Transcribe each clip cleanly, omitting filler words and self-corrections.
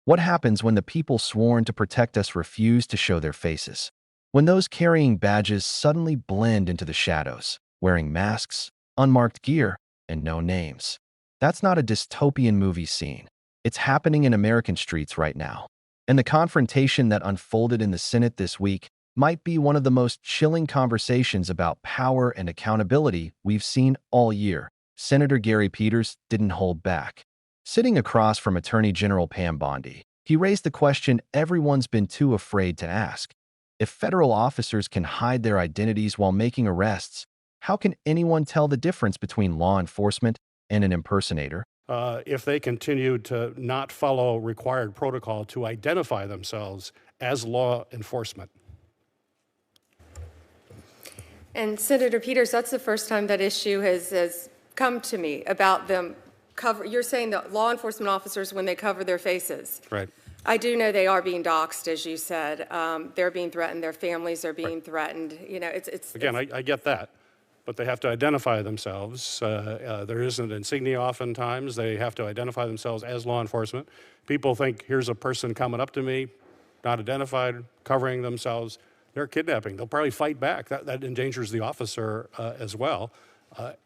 What happens when the people sworn to protect us refuse to show their faces? When those carrying badges suddenly blend into the shadows, wearing masks, unmarked gear, and no names? That's not a dystopian movie scene. It's happening in American streets right now. And the confrontation that unfolded in the Senate this week might be one of the most chilling conversations about power and accountability we've seen all year. Senator Gary Peters didn't hold back. Sitting across from Attorney General Pam Bondi, he raised the question everyone's been too afraid to ask. If federal officers can hide their identities while making arrests, how can anyone tell the difference between law enforcement and an impersonator? If they continue to not follow required protocol to identify themselves as law enforcement. And Senator Peters, that's the first time that issue has come to me about them you're saying that law enforcement officers, when they cover their faces. Right. I do know they are being doxxed, as you said. They're being threatened. Their families are being threatened. You know, Again, I get that, but they have to identify themselves. There is an insignia oftentimes. They have to identify themselves as law enforcement. People think, here's a person coming up to me, not identified, covering themselves. They're kidnapping. They'll probably fight back. That endangers the officer as well.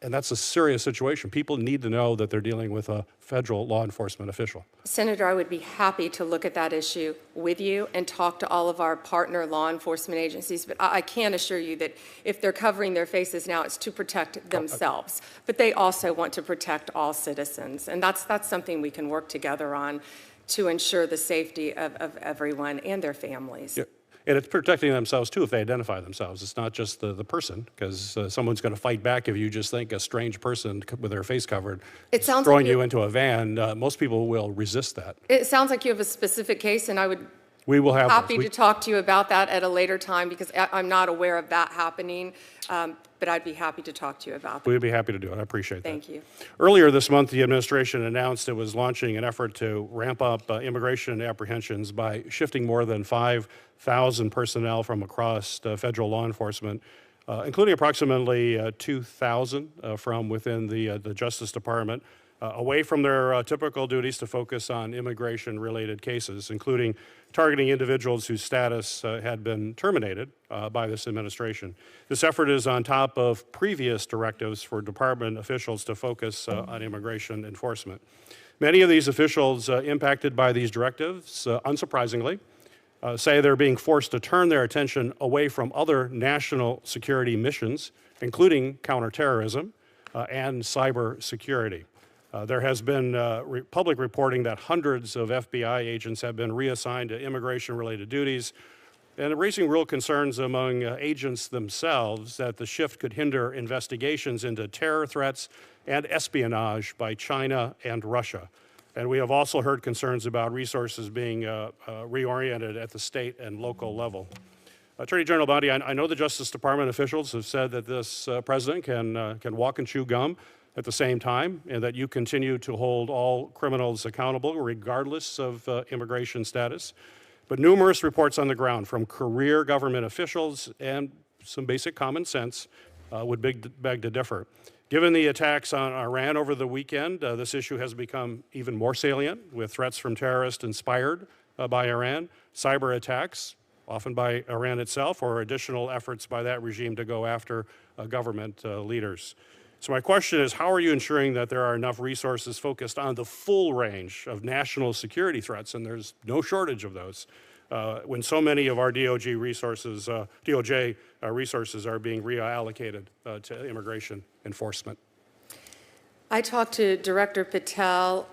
And that's a serious situation. People need to know that they're dealing with a federal law enforcement official. Senator, I would be happy to look at that issue with you and talk to all of our partner law enforcement agencies, but I can assure you that if they're covering their faces now, it's to protect themselves. But they also want to protect all citizens, and that's something we can work together on to ensure the safety of everyone and their families. Yeah. And it's protecting themselves, too, if they identify themselves. It's not just the person, because someone's going to fight back if you just think a strange person with their face covered is throwing you into a van. Most people will resist that. It sounds like you have a specific case, and I would be happy to talk to you about that at a later time, because I'm not aware of that happening. But I'd be happy to talk to you about that. We'd be happy to do it. I appreciate that. Thank you. Earlier this month, the administration announced it was launching an effort to ramp up immigration apprehensions by shifting more than 5,000 personnel from across federal law enforcement, including approximately 2,000 from within the Justice Department, away from their typical duties to focus on immigration-related cases, including targeting individuals whose status had been terminated by this administration. This effort is on top of previous directives for department officials to focus on immigration enforcement. Many of these officials impacted by these directives, unsurprisingly, say they're being forced to turn their attention away from other national security missions, including counterterrorism and cyber security. There has been public reporting that hundreds of FBI agents have been reassigned to immigration-related duties, and raising real concerns among agents themselves that the shift could hinder investigations into terror threats and espionage by China and Russia. And we have also heard concerns about resources being reoriented at the state and local level. Attorney General Bondi, I know the Justice Department officials have said that this president can walk and chew gum at the same time, and that you continue to hold all criminals accountable regardless of immigration status. But numerous reports on the ground from career government officials and some basic common sense would beg to differ. Given the attacks on Iran over the weekend, this issue has become even more salient, with threats from terrorists inspired by Iran, cyber attacks, often by Iran itself, or additional efforts by that regime to go after government leaders. So my question is, how are you ensuring that there are enough resources focused on the full range of national security threats, and there's no shortage of those, when so many of our DOJ resources are being reallocated to immigration enforcement? I talked to Director Patel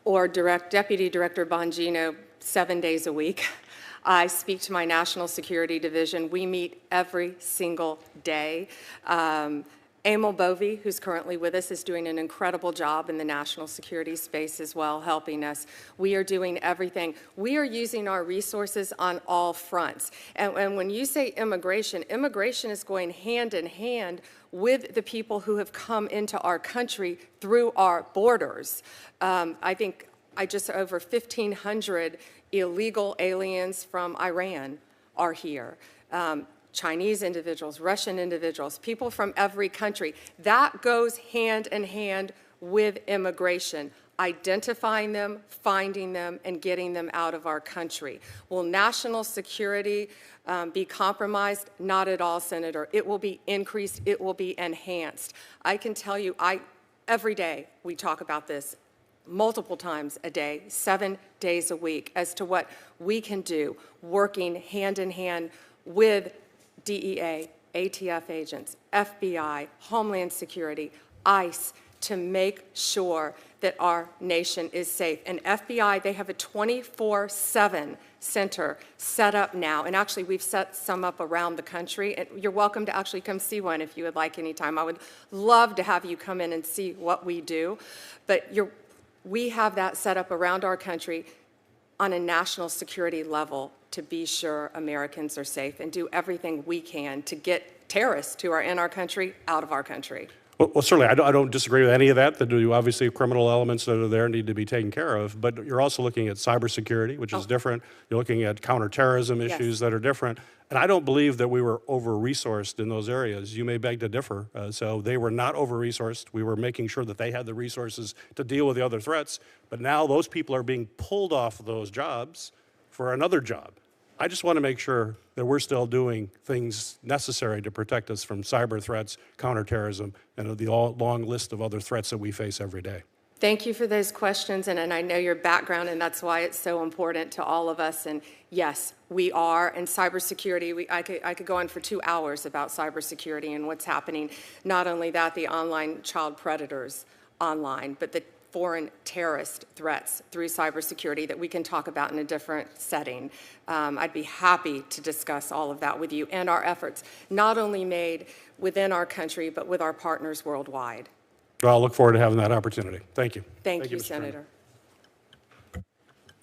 or Deputy Director Bongino 7 days a week. I speak to my National Security Division. We meet every single day. Emil Bovey, who's currently with us, is doing an incredible job in the national security space as well, helping us. We are doing everything. We are using our resources on all fronts. And when you say immigration, immigration is going hand in hand with the people who have come into our country through our borders. I think just over 1,500 illegal aliens from Iran are here. Chinese individuals, Russian individuals, people from every country. That goes hand in hand with immigration. identifying them, finding them, and getting them out of our country. Will national security be compromised? Not at all, Senator. It will be increased. It will be enhanced. I can tell you, every day we talk about this, multiple times a day, 7 days a week, as to what we can do, working hand in hand with DEA, ATF agents, FBI, Homeland Security, ICE, to make sure that our nation is safe. And FBI, they have a 24/7 center set up now. And actually, we've set some up around the country. And you're welcome to actually come see one if you would like anytime. I would love to have you come in and see what we do. But we have that set up around our country on a national security level to be sure Americans are safe and do everything we can to get terrorists who are in our country out of our country. Well, certainly, I don't disagree with any of that. That do obviously criminal elements that are there need to be taken care of. But you're also looking at cybersecurity, which is different. You're looking at counterterrorism issues that are different. And I don't believe that we were over-resourced in those areas. You may beg to differ. So they were not over-resourced. We were making sure that they had the resources to deal with the other threats. But now those people are being pulled off of those jobs for another job. I just want to make sure that we're still doing things necessary to protect us from cyber threats, counterterrorism, and the long list of other threats that we face every day. Thank you for those questions, and I know your background, and that's why it's so important to all of us. And yes, we are. And cybersecurity, I could go on for 2 hours about cybersecurity and what's happening. Not only that, the online child predators online, but the foreign terrorist threats through cybersecurity that we can talk about in a different setting. I'd be happy to discuss all of that with you and our efforts, not only made within our country, but with our partners worldwide. Well, I'll look forward to having that opportunity. Thank you. Thank you, Mr. Chairman.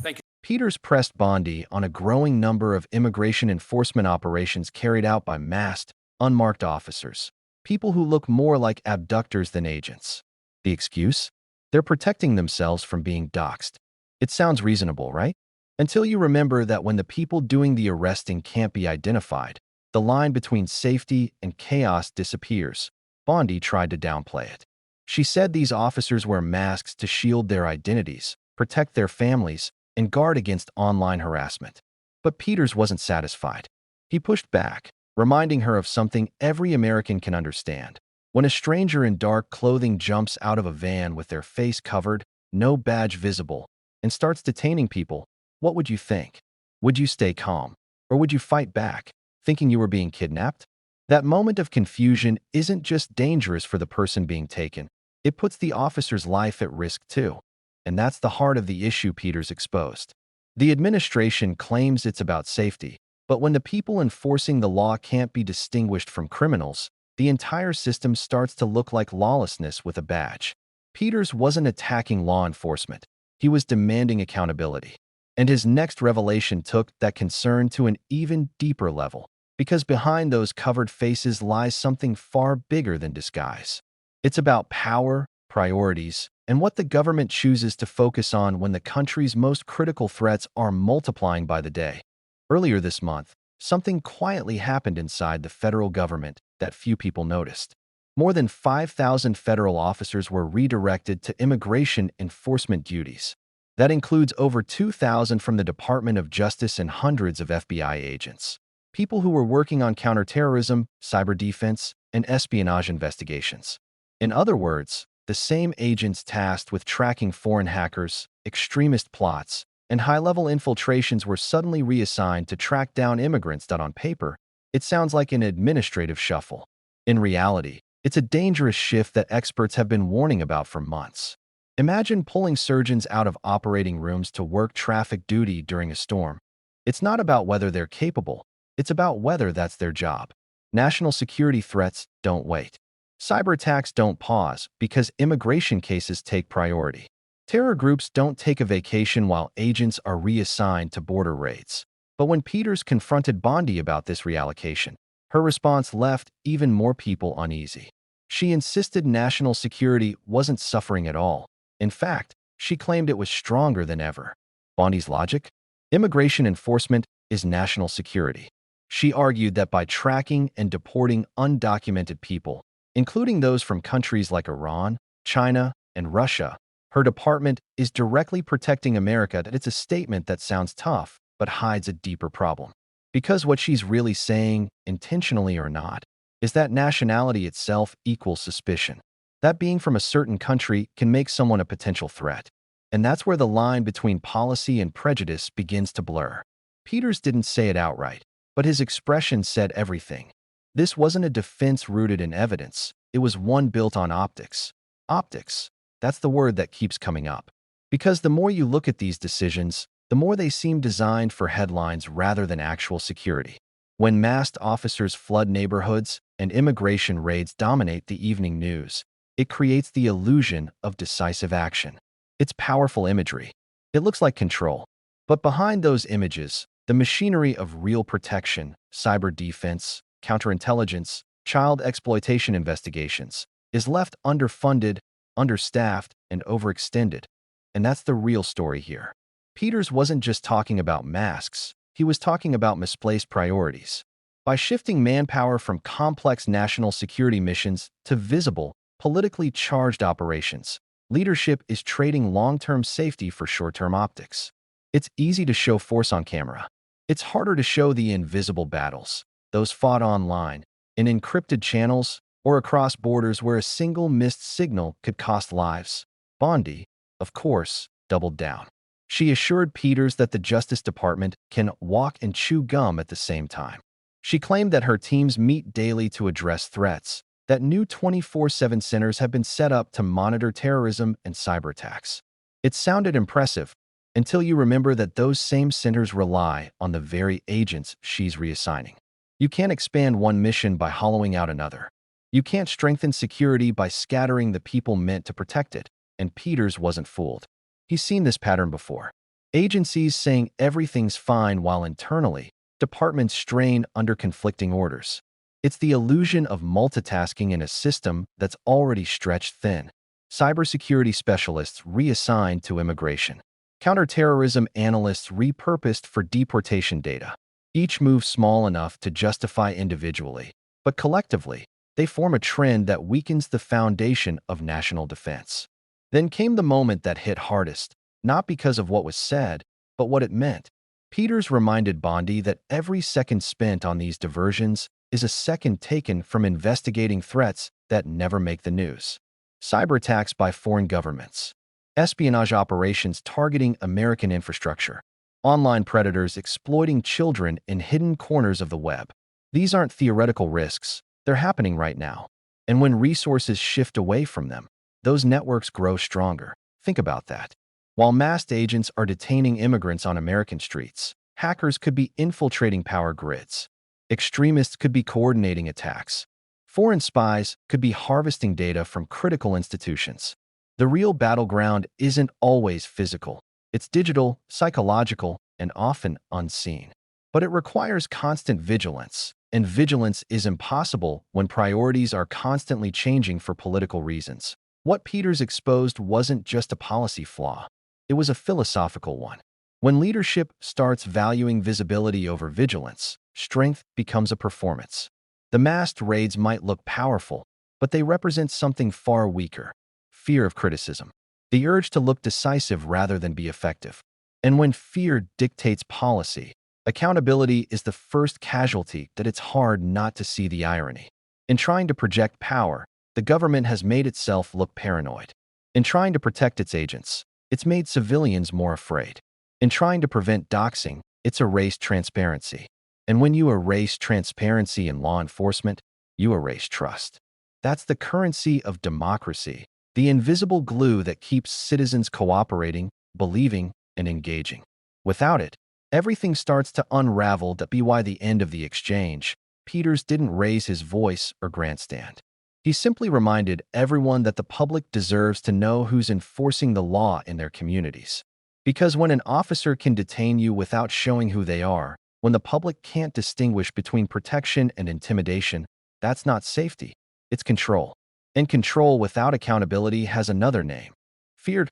Senator. Peters pressed Bondi on a growing number of immigration enforcement operations carried out by masked, unmarked officers, people who look more like abductors than agents. The excuse? They're protecting themselves from being doxxed. It sounds reasonable, right? Until you remember that when the people doing the arresting can't be identified, the line between safety and chaos disappears. Bondi tried to downplay it. She said these officers wear masks to shield their identities, protect their families, and guard against online harassment. But Peters wasn't satisfied. He pushed back, reminding her of something every American can understand. When a stranger in dark clothing jumps out of a van with their face covered, no badge visible, and starts detaining people, what would you think? Would you stay calm? Or would you fight back, thinking you were being kidnapped? That moment of confusion isn't just dangerous for the person being taken. It puts the officer's life at risk too. And that's the heart of the issue Peters exposed. The administration claims it's about safety, but when the people enforcing the law can't be distinguished from criminals, the entire system starts to look like lawlessness with a badge. Peters wasn't attacking law enforcement. He was demanding accountability. And his next revelation took that concern to an even deeper level, because behind those covered faces lies something far bigger than disguise. It's about power, priorities, and what the government chooses to focus on when the country's most critical threats are multiplying by the day. Earlier this month, something quietly happened inside the federal government that few people noticed. More than 5,000 federal officers were redirected to immigration enforcement duties. That includes over 2,000 from the Department of Justice and hundreds of FBI agents. People who were working on counterterrorism, cyber defense, and espionage investigations. In other words, the same agents tasked with tracking foreign hackers, extremist plots, and high-level infiltrations were suddenly reassigned to track down immigrants. On paper, it sounds like an administrative shuffle. In reality, it's a dangerous shift that experts have been warning about for months. Imagine pulling surgeons out of operating rooms to work traffic duty during a storm. It's not about whether they're capable, it's about whether that's their job. National security threats don't wait. Cyber attacks don't pause because immigration cases take priority. Terror groups don't take a vacation while agents are reassigned to border raids. But when Peters confronted Bondi about this reallocation, her response left even more people uneasy. She insisted national security wasn't suffering at all. In fact, she claimed it was stronger than ever. Bondi's logic? Immigration enforcement is national security. She argued that by tracking and deporting undocumented people, including those from countries like Iran, China, and Russia, Her department is directly protecting America. That it's a statement that sounds tough, but hides a deeper problem. Because what she's really saying, intentionally or not, is that nationality itself equals suspicion. That being from a certain country can make someone a potential threat. And that's where the line between policy and prejudice begins to blur. Peters didn't say it outright, but his expression said everything. This wasn't a defense rooted in evidence. It was one built on optics. Optics. That's the word that keeps coming up. Because the more you look at these decisions, the more they seem designed for headlines rather than actual security. When masked officers flood neighborhoods and immigration raids dominate the evening news, it creates the illusion of decisive action. It's powerful imagery. It looks like control. But behind those images, the machinery of real protection, cyber defense, counterintelligence, child exploitation investigations, is left underfunded, understaffed, and overextended. And that's the real story here. Peters wasn't just talking about masks, he was talking about misplaced priorities. By shifting manpower from complex national security missions to visible, politically charged operations, leadership is trading long-term safety for short-term optics. It's easy to show force on camera. It's harder to show the invisible battles, those fought online, in encrypted channels, or across borders where a single missed signal could cost lives. Bondi, of course, doubled down. She assured Peters that the Justice Department can walk and chew gum at the same time. She claimed that her teams meet daily to address threats, that new 24/7 centers have been set up to monitor terrorism and cyber attacks. It sounded impressive, until you remember that those same centers rely on the very agents she's reassigning. You can't expand one mission by hollowing out another. You can't strengthen security by scattering the people meant to protect it, and Peters wasn't fooled. He's seen this pattern before. Agencies saying everything's fine while internally, departments strain under conflicting orders. It's the illusion of multitasking in a system that's already stretched thin. Cybersecurity specialists reassigned to immigration. Counterterrorism analysts repurposed for deportation data. Each move small enough to justify individually, but collectively, they form a trend that weakens the foundation of national defense. Then came the moment that hit hardest, not because of what was said, but what it meant. Peters reminded Bondi that every second spent on these diversions is a second taken from investigating threats that never make the news. Cyber attacks by foreign governments. Espionage operations targeting American infrastructure. Online predators exploiting children in hidden corners of the web. These aren't theoretical risks, they're happening right now. And when resources shift away from them, those networks grow stronger. Think about that. While masked agents are detaining immigrants on American streets, hackers could be infiltrating power grids. Extremists could be coordinating attacks. Foreign spies could be harvesting data from critical institutions. The real battleground isn't always physical. It's digital, psychological, and often unseen. But it requires constant vigilance, and vigilance is impossible when priorities are constantly changing for political reasons. What Peters exposed wasn't just a policy flaw. It was a philosophical one. When leadership starts valuing visibility over vigilance, strength becomes a performance. The masked raids might look powerful, but they represent something far weaker: fear of criticism, the urge to look decisive rather than be effective. And when fear dictates policy, accountability is the first casualty. That it's hard not to see the irony. In trying to project power, the government has made itself look paranoid. In trying to protect its agents, it's made civilians more afraid. In trying to prevent doxing, it's erased transparency. And when you erase transparency in law enforcement, you erase trust. That's the currency of democracy, the invisible glue that keeps citizens cooperating, believing, and engaging. Without it, everything starts to unravel. That be why the end of the exchange, Peters didn't raise his voice or grandstand. He simply reminded everyone that the public deserves to know who's enforcing the law in their communities. Because when an officer can detain you without showing who they are, when the public can't distinguish between protection and intimidation, that's not safety, it's control. And control without accountability has another name: fear.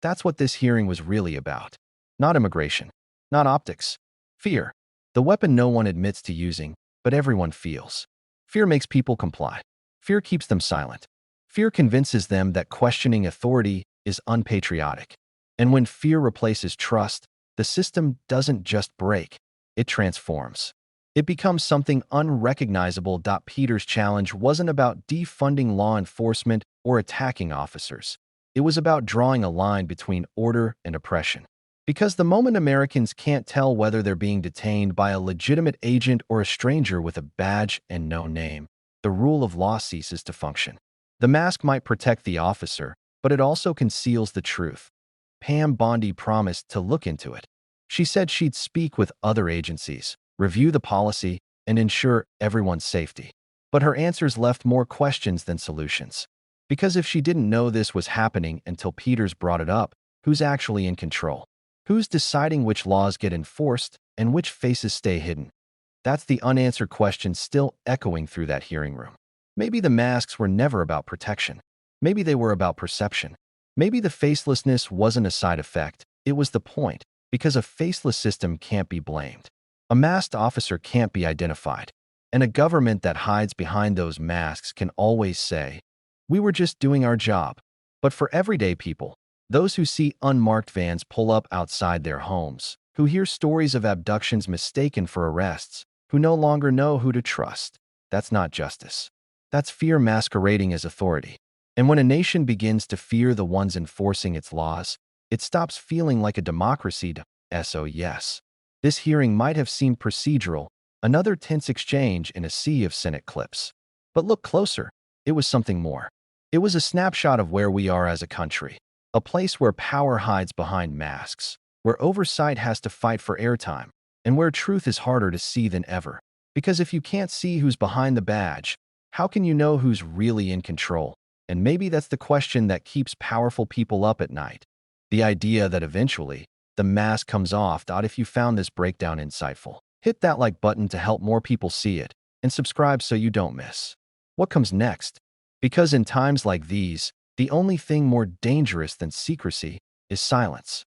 That's what this hearing was really about. Not immigration, not optics. Fear. The weapon no one admits to using, but everyone feels. Fear makes people comply. Fear keeps them silent. Fear convinces them that questioning authority is unpatriotic. And when fear replaces trust, the system doesn't just break, it transforms. It becomes something unrecognizable. Peter's challenge wasn't about defunding law enforcement or attacking officers. It was about drawing a line between order and oppression. Because the moment Americans can't tell whether they're being detained by a legitimate agent or a stranger with a badge and no name, the rule of law ceases to function. The mask might protect the officer, but it also conceals the truth. Pam Bondi promised to look into it. She said she'd speak with other agencies, review the policy, and ensure everyone's safety. But her answers left more questions than solutions. Because if she didn't know this was happening until Peters brought it up, who's actually in control? Who's deciding which laws get enforced and which faces stay hidden? That's the unanswered question still echoing through that hearing room. Maybe the masks were never about protection. Maybe they were about perception. Maybe the facelessness wasn't a side effect, it was the point, because a faceless system can't be blamed. A masked officer can't be identified. And a government that hides behind those masks can always say, "We were just doing our job." But for everyday people, those who see unmarked vans pull up outside their homes, who hear stories of abductions mistaken for arrests, who no longer know who to trust, that's not justice. That's fear masquerading as authority. And when a nation begins to fear the ones enforcing its laws, it stops feeling like a democracy. So yes, this hearing might have seemed procedural, another tense exchange in a sea of Senate clips. But look closer, it was something more. It was a snapshot of where we are as a country, a place where power hides behind masks, where oversight has to fight for airtime, and where truth is harder to see than ever. Because if you can't see who's behind the badge, how can you know who's really in control? And maybe that's the question that keeps powerful people up at night. The idea that eventually, the mask comes off. If you found this breakdown insightful, hit that like button to help more people see it, and subscribe so you don't miss what comes next. Because in times like these, the only thing more dangerous than secrecy is silence.